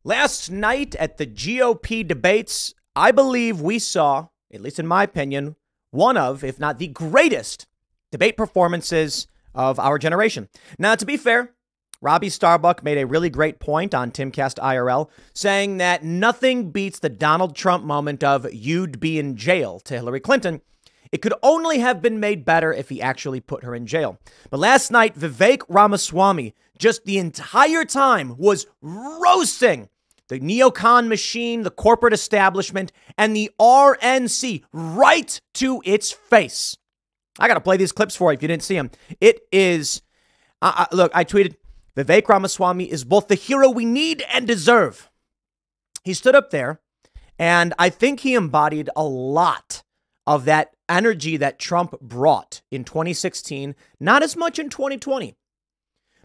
Last night at the GOP debates, I believe we saw, at least in my opinion, one of, if not the greatest debate performances of our generation. Now, to be fair, Robbie Starbuck made a really great point on Timcast IRL, saying that nothing beats the Donald Trump moment of "you'd be in jail" to Hillary Clinton. It could only have been made better if he actually put her in jail. But last night, Vivek Ramaswamy, just the entire time, was roasting the neocon machine, the corporate establishment, and the RNC right to its face. I got to play these clips for you if you didn't see them. It is, look, I tweeted, Vivek Ramaswamy is both the hero we need and deserve. He stood up there, and I think he embodied a lot of that energy that Trump brought in 2016, not as much in 2020.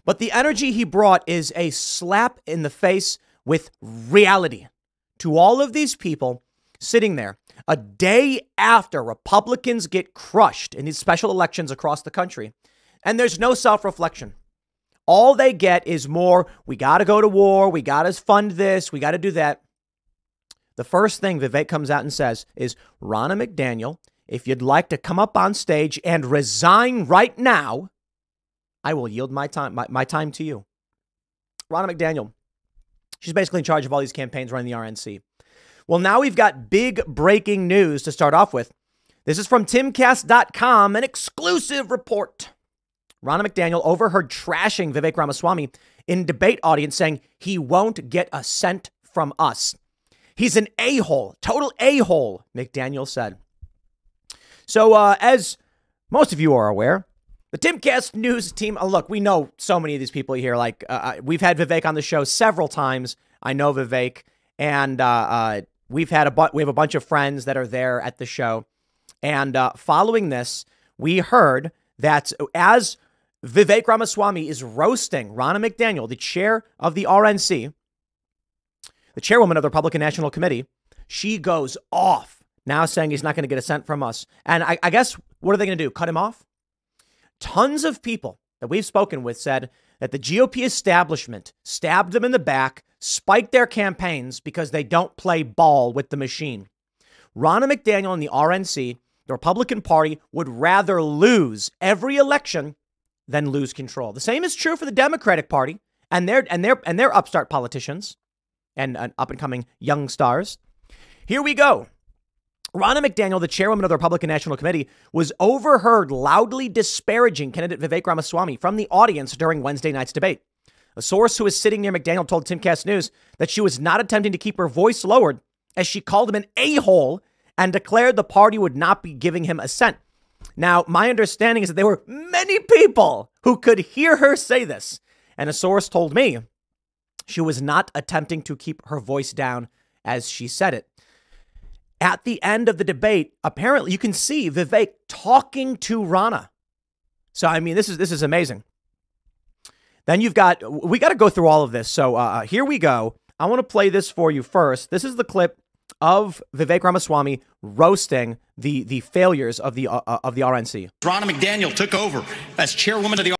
But the energy he brought is a slap in the face with reality to all of these people sitting there a day after Republicans get crushed in these special elections across the country. And there's no self-reflection. All they get is more, we got to go to war, we got to fund this, we got to do that. The first thing Vivek comes out and says is, Ronna McDaniel, if you'd like to come up on stage and resign right now, I will yield my time to you. Ronna McDaniel, she's basically in charge of all these campaigns running the RNC. Well, now we've got big breaking news to start off with. This is from Timcast.com, an exclusive report. Ronna McDaniel overheard trashing Vivek Ramaswamy in debate audience saying he won't get a cent from us. He's an a-hole, total a-hole, McDaniel said. So as most of you are aware, the Timcast news team, look, we know so many of these people here. Like we've had Vivek on the show several times. I know Vivek, and we have a bunch of friends that are there at the show. And following this, we heard that as Vivek Ramaswamy is roasting Ronna McDaniel, the chair of the RNC, the chairwoman of the Republican National Committee, she goes off now saying he's not going to get a cent from us. And I guess, what are they going to do? Cut him off? Tons of people that we've spoken with said that the GOP establishment stabbed them in the back, spiked their campaigns because they don't play ball with the machine. Ronna McDaniel and the RNC, the Republican Party, would rather lose every election than lose control. The same is true for the Democratic Party and their upstart politicians and up-and-coming young stars. Here we go. Ronna McDaniel, the chairwoman of the Republican National Committee, was overheard loudly disparaging candidate Vivek Ramaswamy from the audience during Wednesday night's debate. A source who was sitting near McDaniel told Timcast News that she was not attempting to keep her voice lowered as she called him an a-hole and declared the party would not be giving him a cent. Now, my understanding is that there were many people who could hear her say this, and a source told me she was not attempting to keep her voice down as she said it. At the end of the debate, apparently you can see Vivek talking to Ronna. So, I mean, this is amazing. Then we got to go through all of this. So here we go. I want to play this for you first. This is the clip of Vivek Ramaswamy roasting the failures of the RNC. Ronna McDaniel took over as chairwoman of the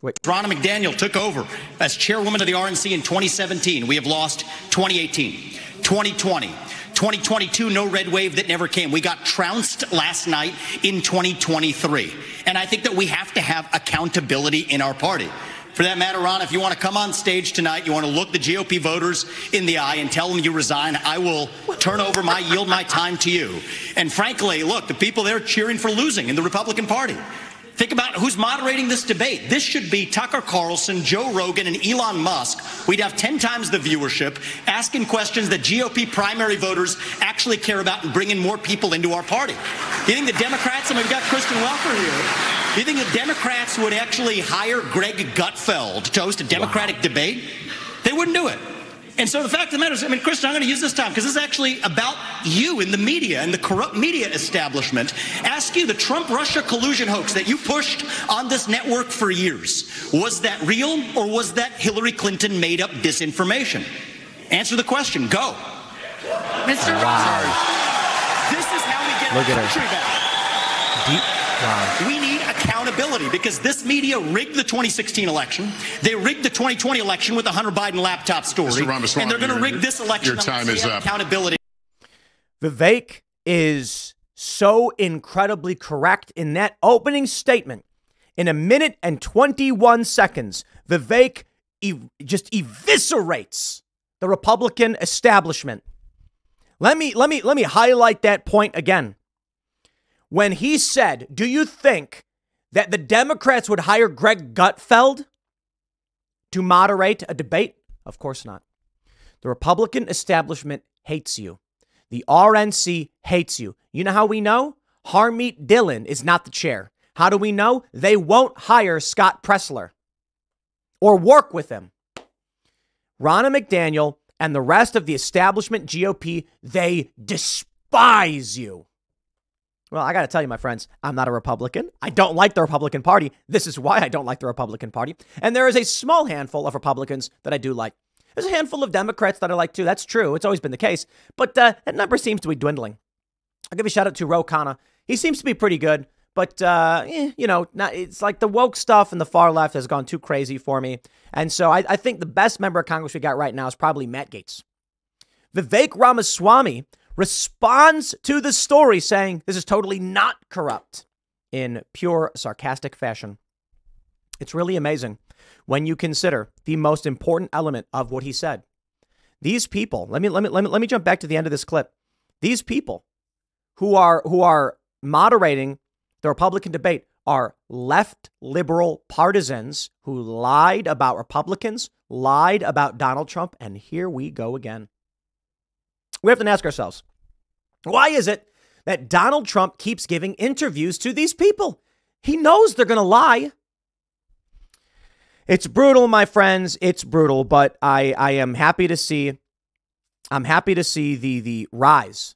RNC in 2017. We have lost 2018, 2020. 2022, no red wave that never came. We got trounced last night in 2023. And I think that we have to have accountability in our party. For that matter, Ron, if you want to come on stage tonight, you want to look the GOP voters in the eye and tell them you resign, I will yield my time to you. And frankly, look, the people there cheering for losing in the Republican Party. Think about who's moderating this debate. This should be Tucker Carlson, Joe Rogan, and Elon Musk. We'd have 10 times the viewership, asking questions that GOP primary voters actually care about and bringing more people into our party. You think the Democrats, and we've got Kristen Welker here, you think the Democrats would actually hire Greg Gutfeld to host a Democratic debate? They wouldn't do it. And so the fact of the matter is, I mean, Kristen, I'm going to use this time because this is actually about you in the media and the corrupt media establishment. Ask you, the Trump-Russia collusion hoax that you pushed on this network for years, was that real or was that Hillary Clinton made up disinformation? Answer the question. Go. Mr. Rogers, this is how we get our country back. Wow. We need accountability because this media rigged the 2016 election. They rigged the 2020 election with the Hunter Biden laptop story. Mr. Ramaswamy, and they're going to rig this election. Your time is up. Accountability. Vivek is so incredibly correct in that opening statement. In a minute and 21 seconds, Vivek just eviscerates the Republican establishment. Let me highlight that point again. When he said, do you think that the Democrats would hire Greg Gutfeld to moderate a debate? Of course not. The Republican establishment hates you. The RNC hates you. You know how we know? Harmeet Dillon is not the chair. How do we know? They won't hire Scott Pressler or work with him. Ronna McDaniel and the rest of the establishment GOP, they despise you. Well, I got to tell you, my friends, I'm not a Republican. I don't like the Republican Party. This is why I don't like the Republican Party. And there is a small handful of Republicans that I do like. There's a handful of Democrats that I like too. That's true. It's always been the case. But that number seems to be dwindling. I'll give a shout out to Ro Khanna. He seems to be pretty good. But, it's like the woke stuff and the far left has gone too crazy for me. And so I think the best member of Congress we got right now is probably Matt Gaetz. Vivek Ramaswamy responds to the story saying this is totally not corrupt in pure sarcastic fashion. It's really amazing when you consider the most important element of what he said. These people, let me jump back to the end of this clip. These people who are moderating the Republican debate are left liberal partisans who lied about Republicans, lied about Donald Trump, and here we go again. We have to ask ourselves, why is it that Donald Trump keeps giving interviews to these people? He knows they're going to lie. It's brutal, my friends. It's brutal, but I am happy to see. I'm happy to see the rise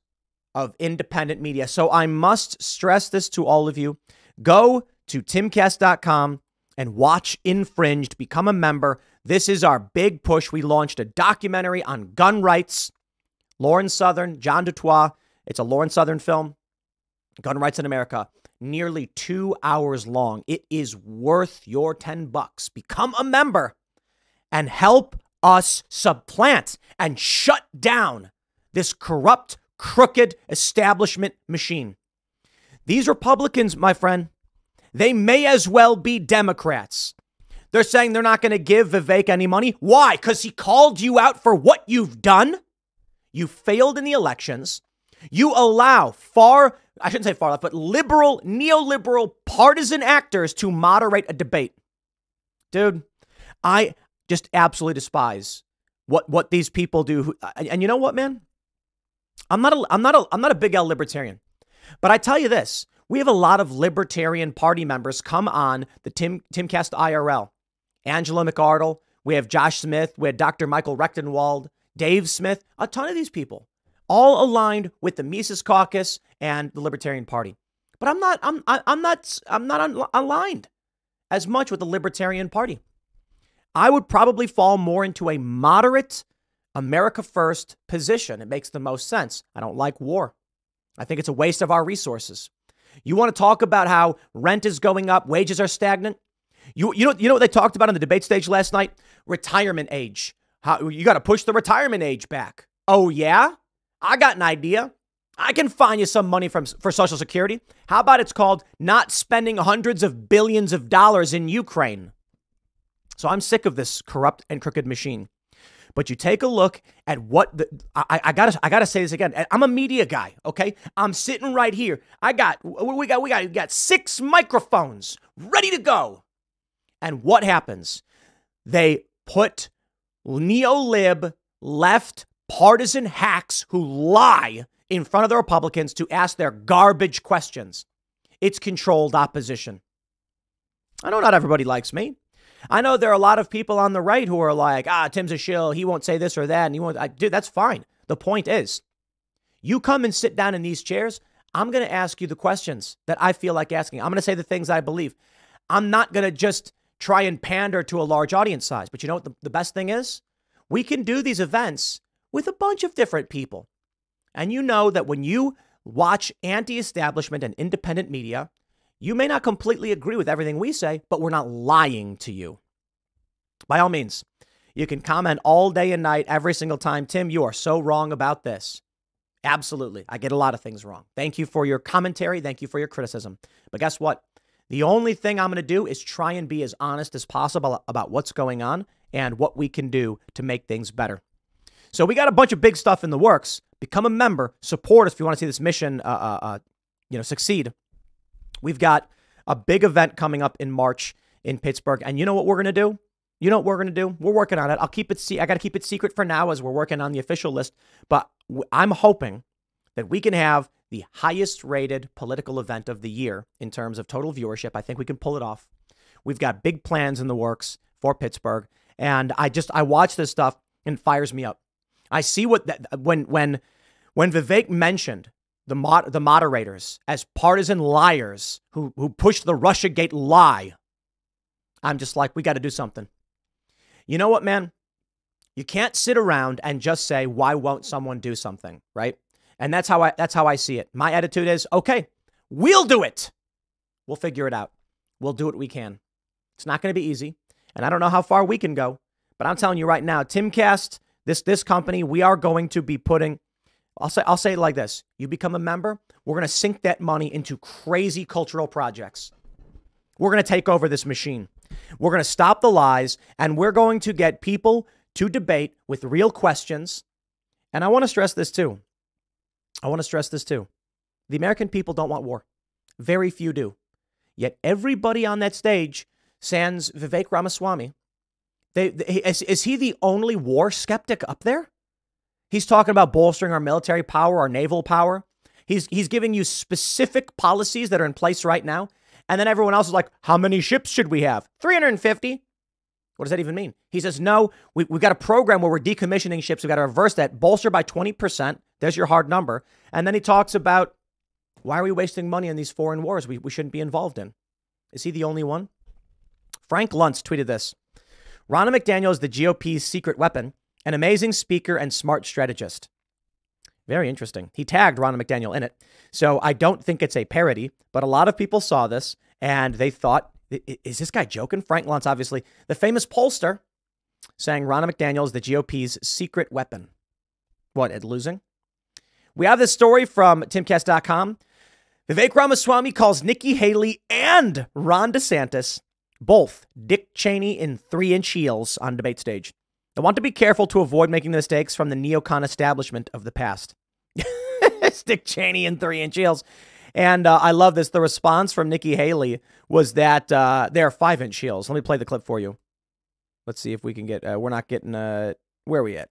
of independent media. So I must stress this to all of you. Go to Timcast.com and watch Infringed. Become a member. This is our big push. We launched a documentary on gun rights. Lauren Southern, John Dutoit. It's a Lauren Southern film. Gun Rights in America. Nearly 2 hours long. It is worth your $10. Become a member and help us supplant and shut down this corrupt, crooked establishment machine. These Republicans, my friend, they may as well be Democrats. They're saying they're not going to give Vivek any money. Why? Because he called you out for what you've done. You failed in the elections. You allow I shouldn't say far left, but liberal, neoliberal, partisan actors to moderate a debate. Dude, I just absolutely despise what these people do. And you know what, man? I'm not a big L libertarian, but I tell you this: we have a lot of Libertarian Party members come on the Timcast IRL. Angela McArdle, we have Josh Smith, we had Dr. Michael Rechtenwald, Dave Smith, a ton of these people, all aligned with the Mises Caucus and the Libertarian Party. But I'm not aligned as much with the Libertarian Party. I would probably fall more into a moderate America First position. It makes the most sense. I don't like war. I think it's a waste of our resources. You want to talk about how rent is going up, wages are stagnant? You know what they talked about on the debate stage last night? Retirement age. How you got to push the retirement age back. Oh, yeah? I got an idea. I can find you some money for Social Security. How about it's called not spending hundreds of billions of dollars in Ukraine? So I'm sick of this corrupt and crooked machine. But you take a look at what I gotta say this again. I'm a media guy, okay? I'm sitting right here. We got 6 microphones ready to go. And what happens? They put neo-lib, left, partisan hacks who lie in front of the Republicans to ask their garbage questions. It's controlled opposition. I know not everybody likes me. I know there are a lot of people on the right who are like, Tim's a shill. He won't say this or that. And he won't. Dude, that's fine. The point is, you come and sit down in these chairs. I'm going to ask you the questions that I feel like asking. I'm going to say the things I believe. I'm not going to just try and pander to a large audience size. But you know what the best thing is? We can do these events with a bunch of different people. And you know that when you watch anti-establishment and independent media, You may not completely agree with everything we say, but we're not lying to you. By all means, you can comment all day and night, every single time. Tim, you are so wrong about this. Absolutely. I get a lot of things wrong. Thank you for your commentary. Thank you for your criticism. But guess what? The only thing I'm going to do is try and be as honest as possible about what's going on and what we can do to make things better. So we got a bunch of big stuff in the works. Become a member. Support us if you want to see this mission succeed. We've got a big event coming up in March in Pittsburgh. And you know what we're going to do? We're working on it. I got to keep it secret for now as we're working on the official list. But I'm hoping that we can have the highest rated political event of the year in terms of total viewership. I think we can pull it off. We've got big plans in the works for Pittsburgh. And I watch this stuff and it fires me up. I see when Vivek mentioned the moderators as partisan liars who pushed the Russiagate lie, I'm just like, we got to do something. You know what, man? You can't sit around and just say, why won't someone do something, right? And that's how I see it. My attitude is, okay, we'll do it. We'll figure it out. We'll do what we can. It's not going to be easy, and I don't know how far we can go, but I'm telling you right now, Timcast, this company, we are going to be putting, I'll say it like this. You become a member, we're going to sink that money into crazy cultural projects. We're going to take over this machine. We're going to stop the lies, and we're going to get people to debate with real questions. And I want to stress this too. The American people don't want war. Very few do. Yet everybody on that stage, sans Vivek Ramaswamy, is he the only war skeptic up there? He's talking about bolstering our military power, our naval power. He's giving you specific policies that are in place right now. And then everyone else is like, how many ships should we have? 350. What does that even mean? He says, no, we've got a program where we're decommissioning ships. We've got to reverse that, bolster by 20%. There's your hard number. And then he talks about, why are we wasting money on these foreign wars we shouldn't be involved in? Is he the only one? Frank Luntz tweeted this. Ronna McDaniel is the GOP's secret weapon, an amazing speaker and smart strategist. Very interesting. He tagged Ronna McDaniel in it. So I don't think it's a parody, but a lot of people saw this and they thought, is this guy joking? Frank Luntz, obviously, the famous pollster, saying Ronna McDaniel is the GOP's secret weapon. What, at losing? We have this story from Timcast.com. Vivek Ramaswamy calls Nikki Haley and Ron DeSantis both Dick Cheney in 3-inch heels on debate stage. I want to be careful to avoid making the mistakes from the neocon establishment of the past. It's Dick Cheney in 3-inch heels. And I love this. The response from Nikki Haley was that they're 5-inch heels. Let me play the clip for you. Let's see if we can get, we're not getting, where are we at?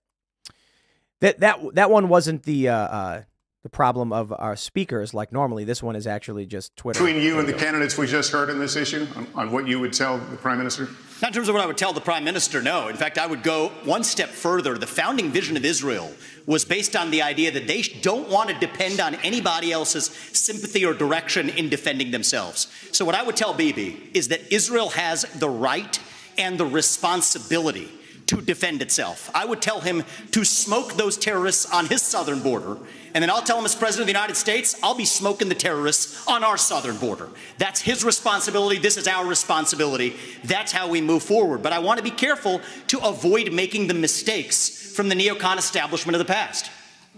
That one wasn't the problem of our speakers like normally. This one is actually just Twitter. Between you and the candidates we just heard on this issue, on what you would tell the Prime Minister? Not in terms of what I would tell the Prime Minister, no. In fact, I would go one step further. The founding vision of Israel was based on the idea that they don't want to depend on anybody else's sympathy or direction in defending themselves. So what I would tell Bibi is that Israel has the right and the responsibility to defend itself. I would tell him to smoke those terrorists on his southern border, and then I'll tell him as President of the United States, I'll be smoking the terrorists on our southern border. That's his responsibility. This is our responsibility. That's how we move forward. But I want to be careful to avoid making the mistakes from the neocon establishment of the past.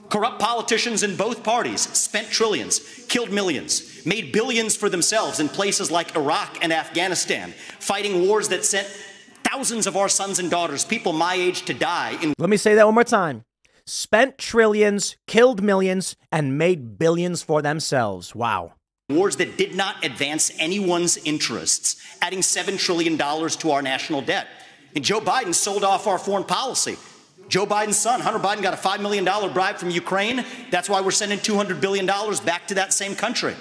Corrupt politicians in both parties spent trillions, killed millions, made billions for themselves in places like Iraq and Afghanistan, fighting wars that sent thousands of our sons and daughters, people my age, to die. Let me say that one more time. Spent trillions, killed millions, and made billions for themselves. Wow. Wars that did not advance anyone's interests, adding $7 trillion to our national debt. And Joe Biden sold off our foreign policy. Joe Biden's son, Hunter Biden, got a $5 million bribe from Ukraine. That's why we're sending $200 billion back to that same country.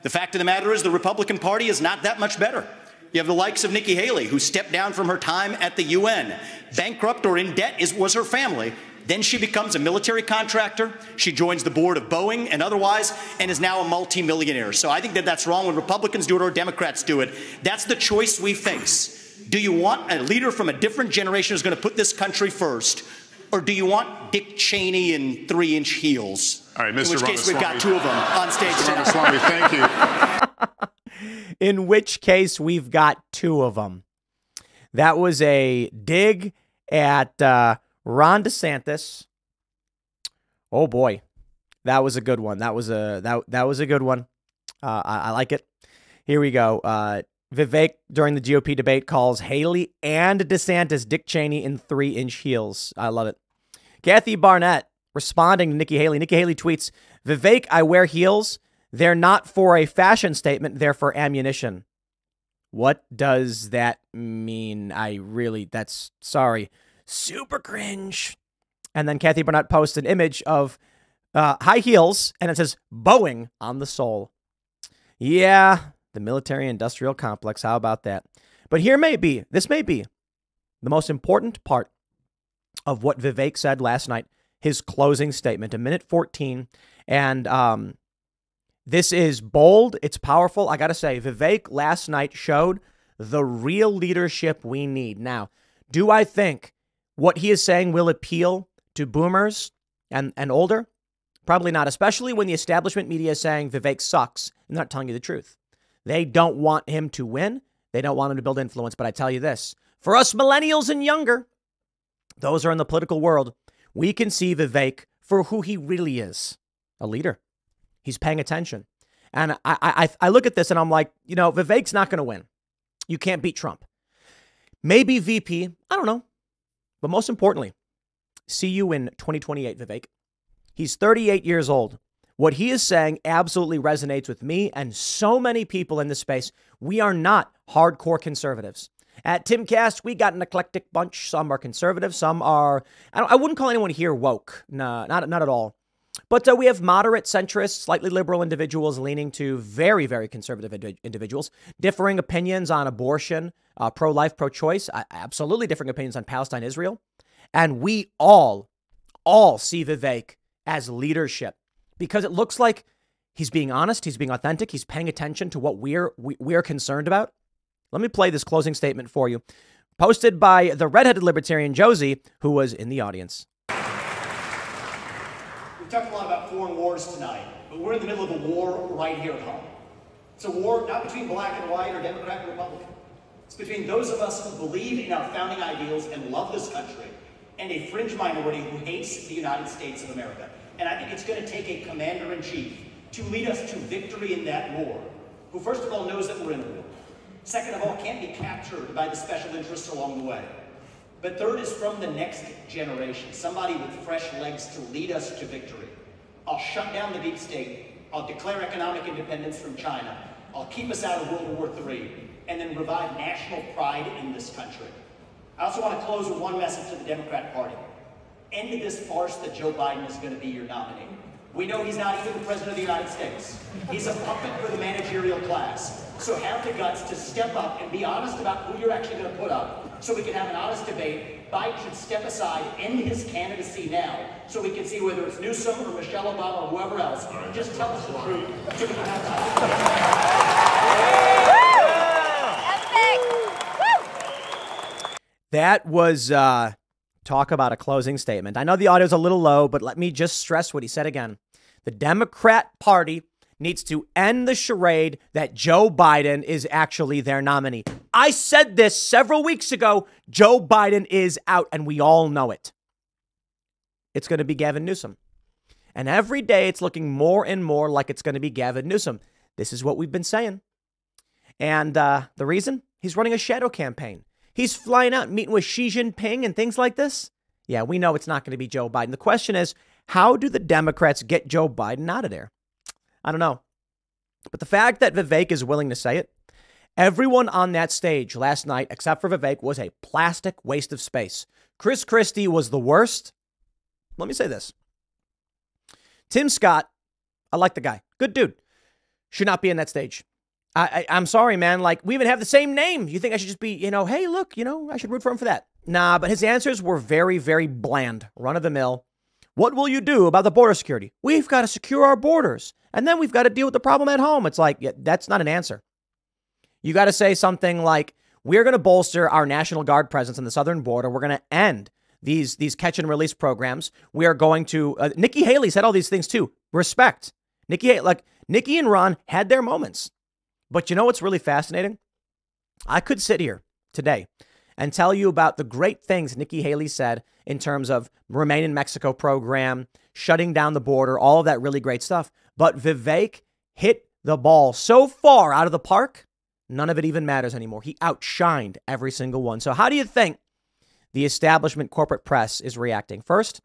The fact of the matter is the Republican Party is not that much better. You have the likes of Nikki Haley, who stepped down from her time at the UN. Bankrupt or in debt was her family. Then she becomes a military contractor. She joins the board of Boeing and otherwise, and is now a multimillionaire. So I think that that's wrong when Republicans do it or Democrats do it. That's the choice we face. Do you want a leader from a different generation who's going to put this country first, or do you want Dick Cheney in 3-inch heels? All right, Mr. In which case, we've got Ramaswamy. two of them on stage Mr. tonight. Ramaswamy, thank you. In which case, we've got two of them. That was a dig at Ron DeSantis. Oh boy, that was a good one. That was a good one. I like it. Here we go. Vivek during the GOP debate calls Haley and DeSantis Dick Cheney in 3-inch heels. I love it. Kathy Barnett responding to Nikki Haley. Nikki Haley tweets, Vivek, I wear heels. They're not for a fashion statement. They're for ammunition. What does that mean? That's sorry. Super cringe. And then Kathy Barnett posts an image of high heels, and it says Boeing on the sole. Yeah, the military-industrial complex. How about that? But this may be the most important part of what Vivek said last night, his closing statement, 1:14. And this is bold. It's powerful. I got to say, Vivek last night showed the real leadership we need. Now, do I think what he is saying will appeal to boomers and older? Probably not, especially when the establishment media is saying Vivek sucks and not telling you the truth. They don't want him to win. They don't want him to build influence. But I tell you this, for us millennials and younger, those are in the political world, we can see Vivek for who he really is, a leader. He's paying attention. And I look at this and I'm like, Vivek's not going to win. You can't beat Trump. Maybe VP. I don't know. But most importantly, see you in 2028, Vivek. He's 38 years old. What he is saying absolutely resonates with me and so many people in this space. We are not hardcore conservatives. At Timcast, we got an eclectic bunch. Some are conservative. Some are, I wouldn't call anyone here woke. No, not at all. But we have moderate, centrist, slightly liberal individuals leaning to very, very conservative individuals. Differing opinions on abortion, pro-life, pro-choice. Absolutely differing opinions on Palestine, Israel. And we all see Vivek as leadership because it looks like he's being honest. He's being authentic. He's paying attention to what we're concerned about. Let me play this closing statement for you. Posted by the redheaded libertarian Josie, who was in the audience. We've talked a lot about foreign wars tonight, but we're in the middle of a war right here at home. It's a war not between black and white or Democrat and Republican. It's between those of us who believe in our founding ideals and love this country and a fringe minority who hates the United States of America. And I think it's going to take a commander-in-chief to lead us to victory in that war, who first of all knows that we're in a war. Second of all, can't be captured by the special interests along the way. But third is from the next generation, somebody with fresh legs to lead us to victory. I'll shut down the deep state. I'll declare economic independence from China. I'll keep us out of World War III, and then revive national pride in this country. I also want to close with one message to the Democrat Party. End this farce that Joe Biden is going to be your nominee. We know he's not even the president of the United States. He's a puppet for the managerial class. So have the guts to step up and be honest about who you're actually going to put up so we can have an honest debate. Biden should step aside, end his candidacy now, so we can see whether it's Newsom or Michelle Obama or whoever else. Just tell us the truth so we can have That was talk about a closing statement. I know the audio's a little low, but let me just stress what he said again. The Democrat Party needs to end the charade that Joe Biden is actually their nominee. I said this several weeks ago. Joe Biden is out, and we all know it. It's going to be Gavin Newsom. And every day it's looking more and more like it's going to be Gavin Newsom. This is what we've been saying. And the reason? He's running a shadow campaign. He's flying out and meeting with Xi Jinping and things like this. Yeah, we know it's not going to be Joe Biden. The question is, how do the Democrats get Joe Biden out of there? I don't know. But the fact that Vivek is willing to say it, everyone on that stage last night, except for Vivek, was a plastic waste of space. Chris Christie was the worst. Let me say this. Tim Scott, I like the guy. Good dude. Should not be in that stage. I'm sorry, man. Like, we even have the same name. You think I should just be, hey, look, I should root for him for that. Nah, but his answers were very, very bland. Run of the mill. What will you do about the border security? We've got to secure our borders. And then we've got to deal with the problem at home. It's like, yeah, that's not an answer. You got to say something like, we're going to bolster our National Guard presence on the southern border. We're going to end these catch and release programs. We are going to, Nikki Haley said all these things too. Respect. Nikki and Ron had their moments. But you know what's really fascinating? I could sit here today and tell you about the great things Nikki Haley said in terms of Remain in Mexico program, shutting down the border, all of that really great stuff. But Vivek hit the ball so far out of the park, none of it even matters anymore. He outshined every single one. So how do you think the establishment corporate press is reacting? First,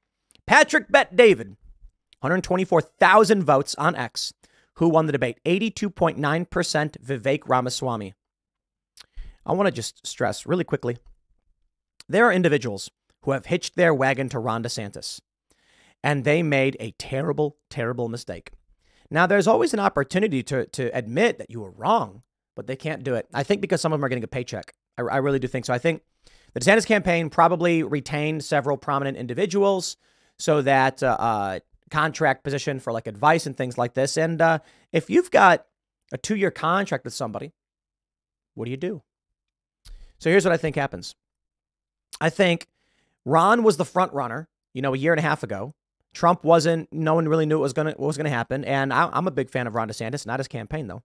Patrick Bet David, 124,000 votes on X, who won the debate, 82.9% Vivek Ramaswamy. I want to just stress really quickly, there are individuals who have hitched their wagon to Ron DeSantis, and they made a terrible, terrible mistake. Now, there's always an opportunity to admit that you were wrong, but they can't do it. I think because some of them are getting a paycheck. I really do think so. I think the DeSantis campaign probably retained several prominent individuals so that contract position for like advice and things like this. And if you've got a 2-year contract with somebody, what do you do? So here's what I think happens. I think Ron was the front runner, a year and a half ago. Trump wasn't. No one really knew what was going to happen. And I'm a big fan of Ron DeSantis, not his campaign, though.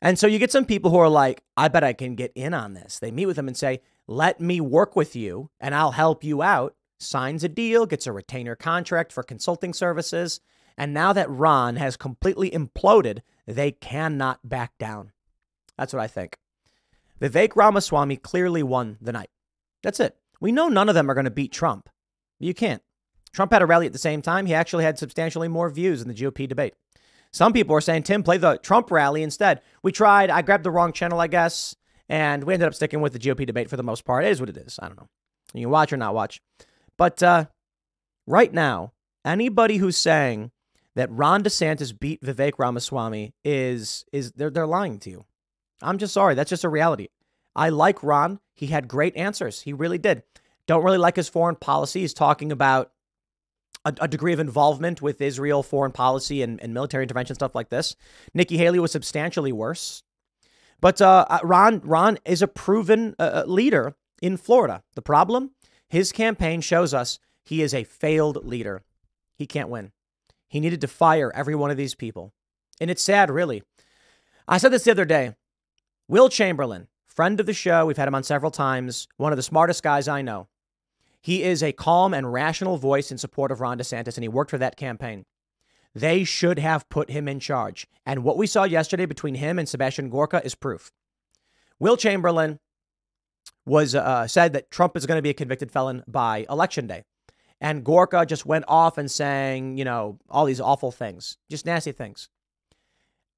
And so you get some people who are like, I bet I can get in on this. They meet with him and say, let me work with you and I'll help you out. Signs a deal, gets a retainer contract for consulting services. And now that Ron has completely imploded, they cannot back down. That's what I think. Vivek Ramaswamy clearly won the night. That's it. We know none of them are going to beat Trump. You can't. Trump had a rally at the same time. He actually had substantially more views in the GOP debate. Some people are saying, Tim, play the Trump rally instead. We tried. I grabbed the wrong channel, I guess. And we ended up sticking with the GOP debate for the most part. It is what it is. I don't know. You can watch or not watch. But right now, anybody who's saying that Ron DeSantis beat Vivek Ramaswamy they're lying to you. I'm just sorry. That's just a reality. I like Ron. He had great answers. He really did. Don't really like his foreign policy. He's talking about a degree of involvement with Israel foreign policy and military intervention, stuff like this. Nikki Haley was substantially worse. But Ron is a proven leader in Florida. The problem, his campaign shows us he is a failed leader. He can't win. He needed to fire every one of these people. And it's sad, really. I said this the other day. Will Chamberlain, friend of the show, we've had him on several times, one of the smartest guys I know. He is a calm and rational voice in support of Ron DeSantis, and he worked for that campaign. They should have put him in charge. And what we saw yesterday between him and Sebastian Gorka is proof. Will Chamberlain was said that Trump is going to be a convicted felon by Election Day. And Gorka just went off and saying, all these awful things, just nasty things.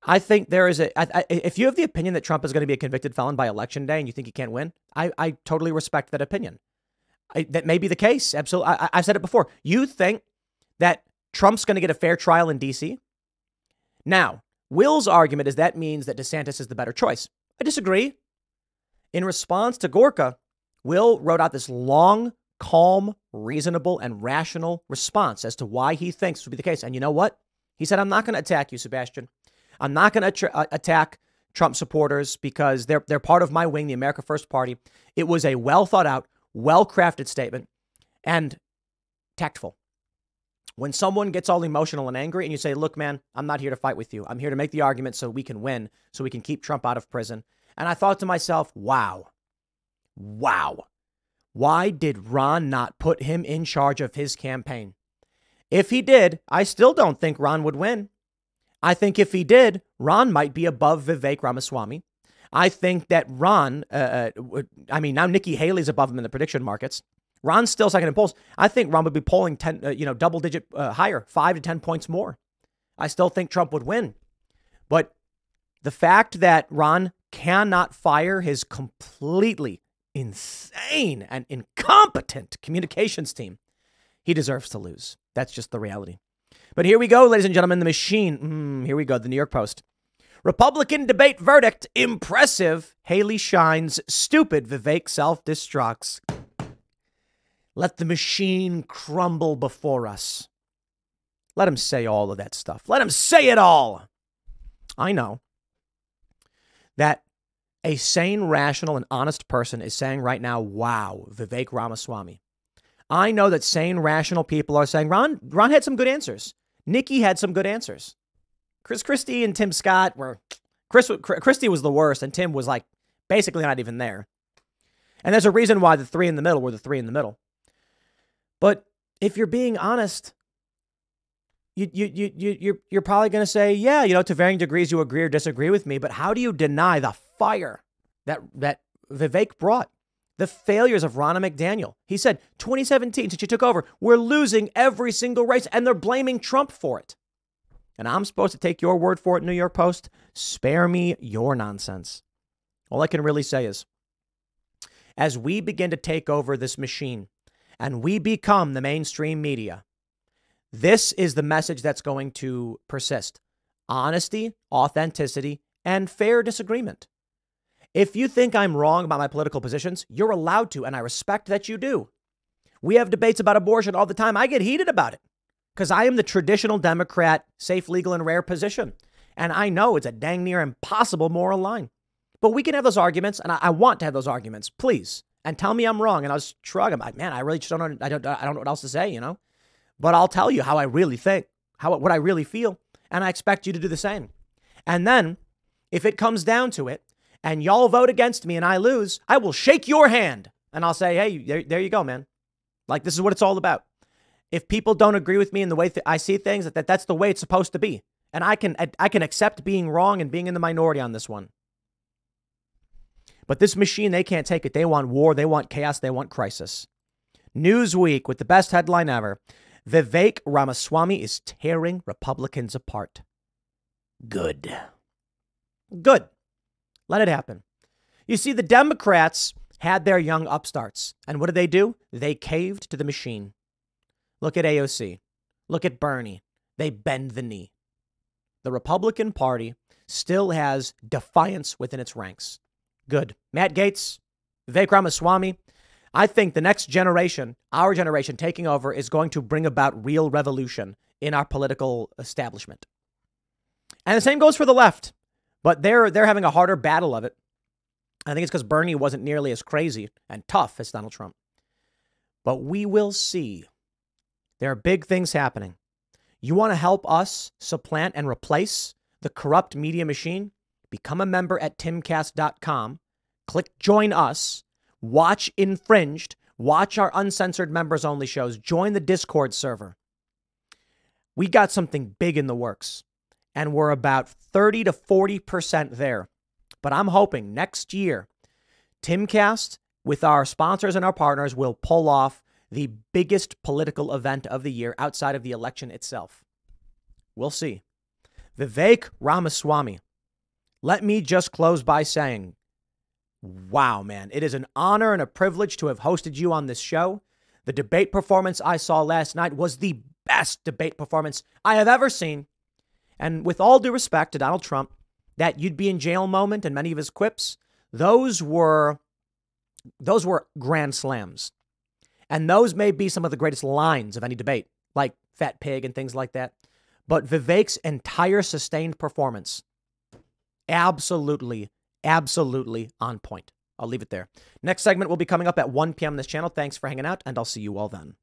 I think there is if you have the opinion that Trump is going to be a convicted felon by Election Day and you think he can't win, I totally respect that opinion. That may be the case. Absolutely. I've said it before. You think that Trump's going to get a fair trial in D.C.? Now, Will's argument is that means that DeSantis is the better choice. I disagree. In response to Gorka, Will wrote out this long, calm, reasonable, and rational response as to why he thinks this would be the case. And you know what? He said, I'm not going to attack you, Sebastian. I'm not going to attack Trump supporters because they're part of my wing, the America First Party. It was a well thought out, well-crafted statement and tactful. When someone gets all emotional and angry and you say, look, man, I'm not here to fight with you. I'm here to make the argument so we can win, so we can keep Trump out of prison. And I thought to myself, wow. Why did Ron not put him in charge of his campaign? If he did, I still don't think Ron would win. I think if he did, Ron might be above Vivek Ramaswamy. I think that Ron, now Nikki Haley's above him in the prediction markets. Ron's still second in polls. I think Ron would be polling 10, double digit higher, 5 to 10 points more. I still think Trump would win. But the fact that Ron cannot fire his completely insane and incompetent communications team, he deserves to lose. That's just the reality. But here we go, ladies and gentlemen, the machine. Here we go, the New York Post. Republican debate verdict, impressive. Haley shines, stupid. Vivek self-destructs. Let the machine crumble before us. Let him say all of that stuff. Let him say it all. I know that a sane, rational, and honest person is saying right now, wow, Vivek Ramaswamy. I know that sane, rational people are saying, Ron had some good answers. Nikki had some good answers. Chris Christie and Tim Scott were Christie was the worst, and Tim was like basically not even there. And there's a reason why the three in the middle were the three in the middle. But if you're being honest, you're probably going to say, yeah, to varying degrees you agree or disagree with me. But how do you deny the fire that Vivek brought? The failures of Ronna McDaniel. He said 2017, since you took over, we're losing every single race, and they're blaming Trump for it. And I'm supposed to take your word for it, New York Post? Spare me your nonsense. All I can really say is, as we begin to take over this machine and we become the mainstream media, this is the message that's going to persist. Honesty, authenticity, and fair disagreement. If you think I'm wrong about my political positions, you're allowed to, and I respect that you do. We have debates about abortion all the time. I get heated about it because I am the traditional Democrat, safe, legal, and rare position. And I know it's a dang near impossible moral line. But we can have those arguments, and I want to have those arguments, please. And tell me I'm wrong, and I'll shrug. I'm like, man, I really just don't know. I don't know what else to say, But I'll tell you how I really think, what I really feel, and I expect you to do the same. And then, if it comes down to it, and y'all vote against me and I lose, I will shake your hand, and I'll say, hey, there you go, man. Like, this is what it's all about. If people don't agree with me in the way I see things, that's the way it's supposed to be. And I can accept being wrong and being in the minority on this one. But this machine, they can't take it. They want war. They want chaos. They want crisis. Newsweek with the best headline ever. Vivek Ramaswamy is tearing Republicans apart. Good. Let it happen. You see, the Democrats had their young upstarts. And what did they do? They caved to the machine. Look at AOC. Look at Bernie. They bend the knee. The Republican Party still has defiance within its ranks. Good. Matt Gaetz, Vivek Ramaswamy. I think the next generation, our generation taking over, is going to bring about real revolution in our political establishment. And the same goes for the left, but they're having a harder battle of it. I think it's because Bernie wasn't nearly as crazy and tough as Donald Trump. But we will see. There are big things happening. You want to help us supplant and replace the corrupt media machine? Become a member at timcast.com. Click join us. Watch Infringed. Watch our uncensored members only shows. Join the Discord server. We got something big in the works, and we're about 30 to 40% there. But I'm hoping next year, Timcast, with our sponsors and our partners, will pull off the biggest political event of the year outside of the election itself. We'll see. Vivek Ramaswamy. Let me just close by saying, wow, man, it is an honor and a privilege to have hosted you on this show. The debate performance I saw last night was the best debate performance I have ever seen. And with all due respect to Donald Trump, that you'd be in jail moment and many of his quips, those were grand slams. And those may be some of the greatest lines of any debate, like fat pig and things like that. But Vivek's entire sustained performance, absolutely on point. I'll leave it there. Next segment will be coming up at 1 p.m. on this channel. Thanks for hanging out, and I'll see you all then.